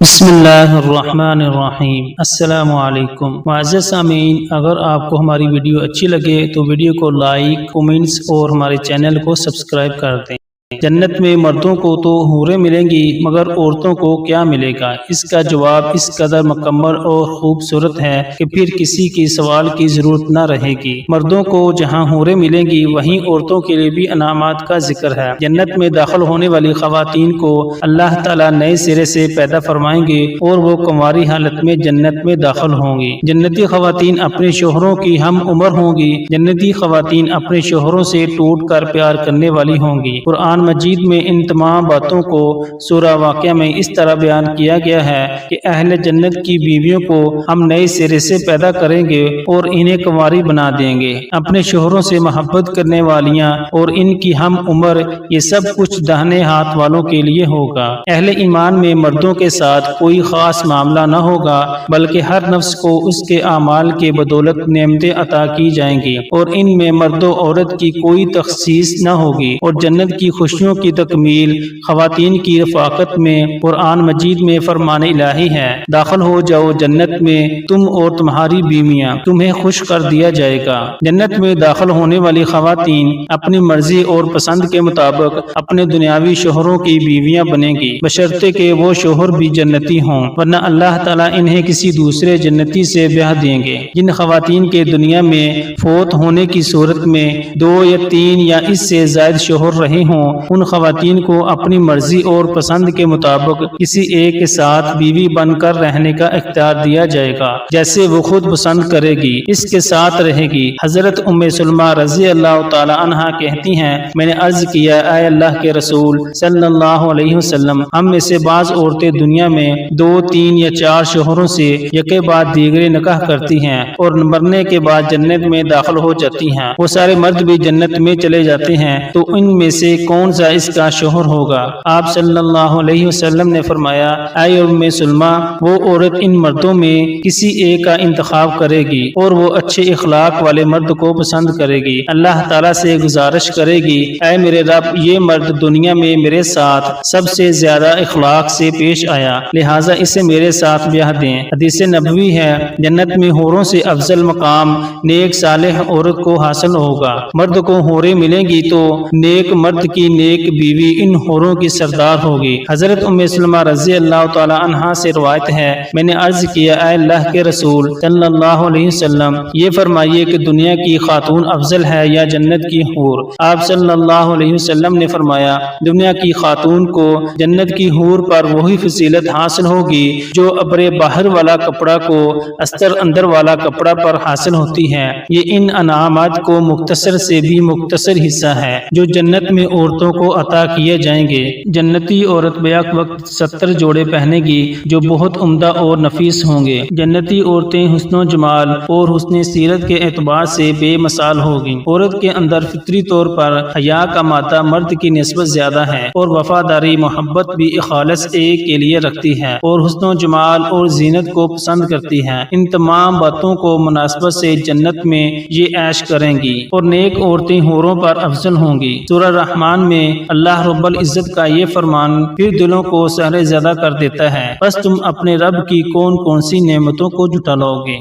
بسم اللہ الرحمن الرحیم۔ السلام علیکم معزز سامعین، اگر آپ کو ہماری ویڈیو اچھی لگے تو ویڈیو کو لائک، کومنٹس اور ہمارے چینل کو سبسکرائب کر دیں۔ جنت میں مردوں کو تو حوریں ملیں گی، مگر عورتوں کو کیا ملے گا؟ اس کا جواب اس قدر مکمل اور خوبصورت ہے کہ پھر کسی کی سوال کی ضرورت نہ رہے گی۔ مردوں کو جہاں حوریں ملیں گی وہیں عورتوں کے لیے بھی انعامات کا ذکر ہے۔ جنت میں داخل ہونے والی خواتین کو اللہ تعالیٰ نئے سرے سے پیدا فرمائیں گے اور وہ کنواری حالت میں جنت میں داخل ہوں گی۔ جنتی خواتین اپنے شوہروں کی ہم عمر ہوں گی۔ جنتی خواتین اپنے شوہروں سے ٹوٹ کر پیار کرنے والی ہوں گی۔ قرآن مجید میں ان تمام باتوں کو سورہ واقعہ میں اس طرح بیان کیا گیا ہے کہ اہل جنت کی بیویوں کو ہم نئے سرے سے پیدا کریں گے اور انہیں کنواری بنا دیں گے۔ اپنے شوہروں سے محبت کرنے والیاں اور ان کی ہم عمر، یہ سب کچھ داہنے ہاتھ والوں کے لیے ہوگا۔ اہل ایمان میں مردوں کے ساتھ کوئی خاص معاملہ نہ ہوگا، بلکہ ہر نفس کو اس کے اعمال کے بدولت نعمتیں عطا کی جائیں گی اور ان میں مرد و عورت کی کوئی تخصیص نہ ہوگی۔ اور جنت کی خوشیوں کی تکمیل خواتین کی رفاقت میں قرآن مجید میں فرمان الہی ہے، داخل ہو جاؤ جنت میں تم اور تمہاری بیویاں، تمہیں خوش کر دیا جائے گا۔ جنت میں داخل ہونے والی خواتین اپنی مرضی اور پسند کے مطابق اپنے دنیاوی شوہروں کی بیویاں بنیں گی، بشرطے کہ وہ شوہر بھی جنتی ہوں، ورنہ اللہ تعالیٰ انہیں کسی دوسرے جنتی سے بیاہ دیں گے۔ جن خواتین کے دنیا میں فوت ہونے کی صورت میں 2 یا 3 یا اس سے زائد شوہر رہے ہوں، ان خواتین کو اپنی مرضی اور پسند کے مطابق کسی ایک کے ساتھ بیوی بن کر رہنے کا اختیار دیا جائے گا، جیسے وہ خود پسند کرے گی اس کے ساتھ رہے گی۔ حضرت ام سلمہ رضی اللہ تعالی عنہا کہتی ہیں، میں نے عرض کیا، اے اللہ کے رسول صلی اللہ علیہ وسلم، ہم میں سے بعض عورتیں دنیا میں 2، 3 یا 4 شوہروں سے یکے بعد دیگرے نکاح کرتی ہیں اور مرنے کے بعد جنت میں داخل ہو جاتی ہیں۔ وہ سارے مرد بھی جنت میں چلے جاتے ہیں، تو ان میں سے کون سا اس کا شوہر ہوگا؟ آپ صلی اللہ علیہ وسلم نے فرمایا، اے ام سلمہ، وہ عورت ان مردوں میں کسی ایک کا انتخاب کرے گی اور وہ اچھے اخلاق والے مرد کو پسند کرے گی۔ اللہ تعالیٰ سے گزارش کرے گی، اے میرے رب، یہ مرد دنیا میں میرے ساتھ سب سے زیادہ اخلاق سے پیش آیا، لہٰذا اسے میرے ساتھ بیاہ دیں۔ حدیث نبوی ہے، جنت میں حوروں سے افضل مقام نیک صالح عورت کو حاصل ہوگا۔ مرد کو حوریں ملیں گی تو نیک مرد کی نیک بیوی ان حوروں کی سردار ہوگی۔ حضرت ام سلمہ رضی اللہ تعالی عنہا سے روایت ہے، میں نے عرض کیا، اے اللہ کے رسول صلی اللہ علیہ وسلم، یہ فرمائیے کہ دنیا کی خاتون افضل ہے یا جنت کی حور؟ آپ صلی اللہ علیہ وسلم نے فرمایا، دنیا کی خاتون کو جنت کی حور پر وہی فضیلت حاصل ہوگی جو ابر باہر والا کپڑا کو استر اندر والا کپڑا پر حاصل ہوتی ہے۔ یہ ان انعامات کو مختصر سے بھی مختصر حصہ ہے جو جنت میں عورتوں کو عطا کیے جائیں گے۔ جنتی عورت بیک وقت 70 جوڑے پہنے گی جو بہت عمدہ اور نفیس ہوں گے۔ جنتی عورتیں حسن و جمال اور حسن سیرت کے اعتبار سے بے مثال ہوگی۔ عورت کے اندر فطری طور پر حیا کا مادہ مرد کی نسبت زیادہ ہے اور وفاداری محبت بھی خالص ایک کے لیے رکھتی ہے اور حسن و جمال اور زینت کو پسند کرتی ہے۔ ان تمام باتوں کو مناسبت سے جنت میں یہ عیش کریں گی اور نیک عورتیں حوروں پر افضل ہوں گی۔ سورہ رحمان میں اللہ رب العزت کا یہ فرمان پھر دلوں کو سہل زیادہ کر دیتا ہے، بس تم اپنے رب کی کون کون سی نعمتوں کو جھٹلاؤ گے؟